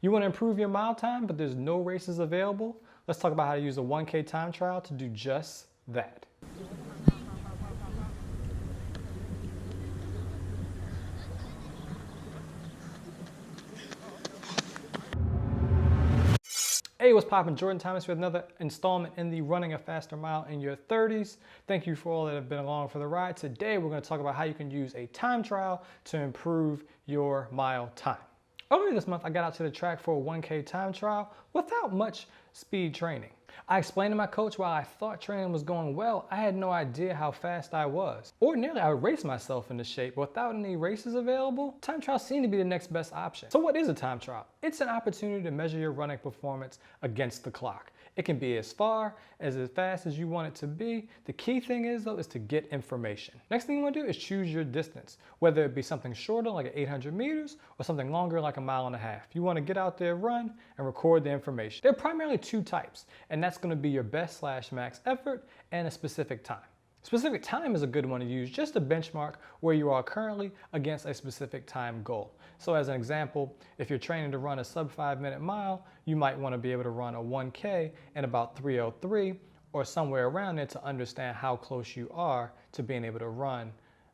You want to improve your mile time, but there's no races available? Let's talk about how to use a 1K time trial to do just that. Hey, what's poppin'? Jordan Thomas with another installment in the Running a Faster Mile in Your 30s. Thank you for all that have been along for the ride. Today, we're gonna talk about how you can use a time trial to improve your mile time. Earlier this month, I got out to the track for a 1K time trial without much speed training. I explained to my coach while I thought training was going well, I had no idea how fast I was. Ordinarily, I would race myself into shape, but without any races available, time trials seem to be the next best option. So what is a time trial? It's an opportunity to measure your running performance against the clock. It can be as fast as you want it to be. The key thing is though, is to get information. Next thing you want to do is choose your distance, whether it be something shorter like 800 meters or something longer like 1.5 miles. You want to get out there, run, and record the information. There are primarily two types, and that's going to be your best/max effort and a specific time. Specific time is a good one to use just to benchmark where you are currently against a specific time goal. So as an example, if you're training to run a sub 5-minute mile, you might want to be able to run a 1K in about 3:03 or somewhere around there to understand how close you are to being able to run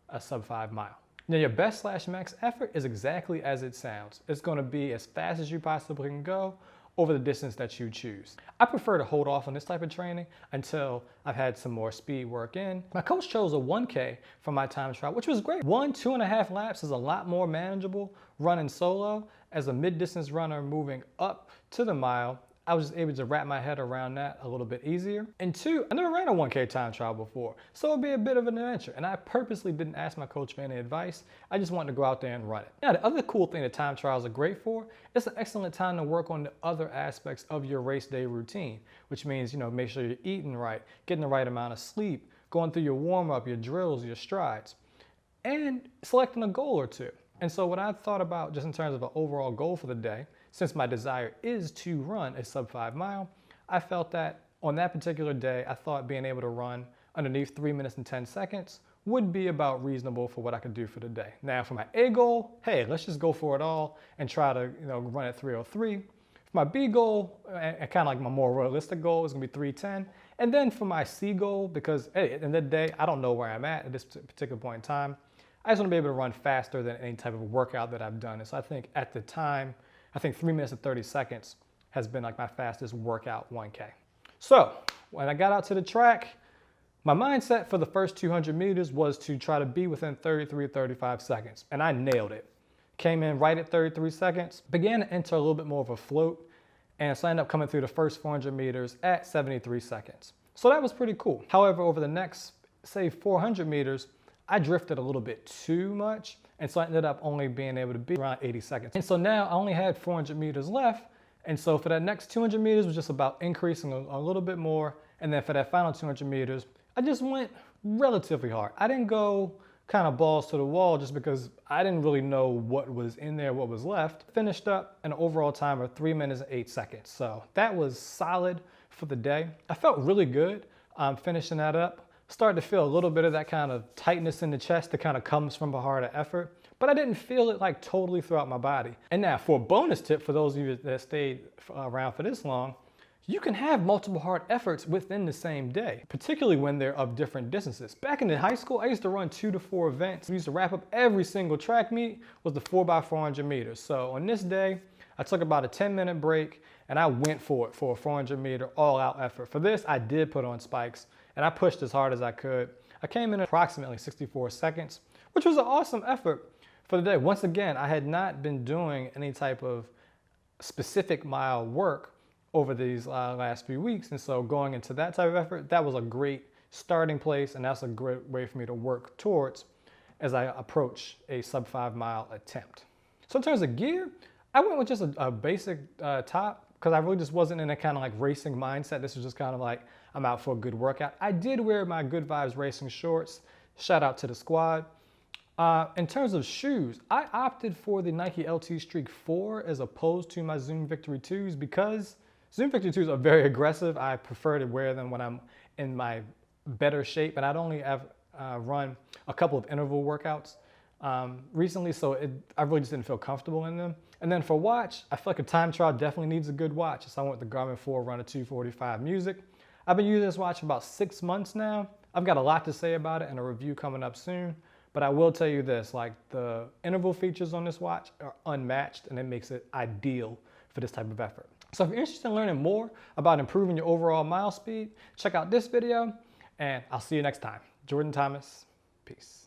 a sub 5 mile. Now your best/max effort is exactly as it sounds. It's going to be as fast as you possibly can go over the distance that you choose. I prefer to hold off on this type of training until I've had some more speed work in. My coach chose a 1K for my time trial, which was great. 2.5 laps is a lot more manageable running solo. As a mid-distance runner moving up to the mile, I was able to wrap my head around that a little bit easier. And two, I never ran a 1K time trial before, so it'd be a bit of an adventure. And I purposely didn't ask my coach for any advice. I just wanted to go out there and run it. Now, the other cool thing that time trials are great for, it's an excellent time to work on the other aspects of your race day routine, which means, make sure you're eating right, getting the right amount of sleep, going through your warm up, your drills, your strides, and selecting a goal or two. And so what I thought about just in terms of an overall goal for the day, since my desire is to run a sub 5 mile, I felt that on that particular day, I thought being able to run underneath 3 minutes and 10 seconds would be about reasonable for what I could do for the day. Now for my A goal, hey, let's just go for it all and try to run at 3:03. For my B goal, and kind of like my more realistic goal, is gonna be 3:10. And then for my C goal, because hey, at the end of the day, I don't know where I'm at this particular point in time. I just want to be able to run faster than any type of workout that I've done. And so I think at the time, 3 minutes and 30 seconds has been like my fastest workout 1K. So when I got out to the track, my mindset for the first 200 meters was to try to be within 33 to 35 seconds. And I nailed it. Came in right at 33 seconds, began to enter a little bit more of a float. And so I ended up coming through the first 400 meters at 73 seconds. So that was pretty cool. However, over the next, say 400 meters, I drifted a little bit too much, and so I ended up only being able to be around 80 seconds. And so now I only had 400 meters left, and so for that next 200 meters was just about increasing a little bit more, and then for that final 200 meters, I just went relatively hard. I didn't go kind of balls to the wall just because I didn't really know what was in there, what was left. Finished up an overall time of 3 minutes and 8 seconds. So that was solid for the day. I felt really good finishing that up. Started to feel a little bit of that kind of tightness in the chest that kind of comes from a harder effort, but I didn't feel it like totally throughout my body. And now for a bonus tip for those of you that stayed around for this long, you can have multiple hard efforts within the same day, particularly when they're of different distances. Back in high school, I used to run 2 to 4 events. We used to wrap up every single track meet was the 4x400 meters. So on this day, I took about a 10-minute break and I went for it for a 400 meter all out effort. For this, I did put on spikes and I pushed as hard as I could. I came in at approximately 64 seconds, which was an awesome effort for the day. Once again, I had not been doing any type of specific mile work over these last few weeks. And so going into that type of effort, that was a great starting place. And that's a great way for me to work towards as I approach a sub 5 mile attempt. So in terms of gear, I went with just a basic top because I really just wasn't in a kind of like racing mindset. This was just kind of like, I'm out for a good workout. I did wear my Good Vibes racing shorts. Shout out to the squad. In terms of shoes, I opted for the Nike LT Streak 4 as opposed to my Zoom Victory 2s because Zoom Victory 2s are very aggressive. I prefer to wear them when I'm in my better shape, and I'd only have run a couple of interval workouts recently, so I really just didn't feel comfortable in them. And then for watch, I feel like a time trial definitely needs a good watch. So I went with the Garmin Forerunner 245 Music. I've been using this watch for about 6 months now. I've got a lot to say about it and a review coming up soon. But I will tell you this, like the interval features on this watch are unmatched, and it makes it ideal for this type of effort. So if you're interested in learning more about improving your overall mile speed, check out this video, and I'll see you next time. Jordan Thomas, peace.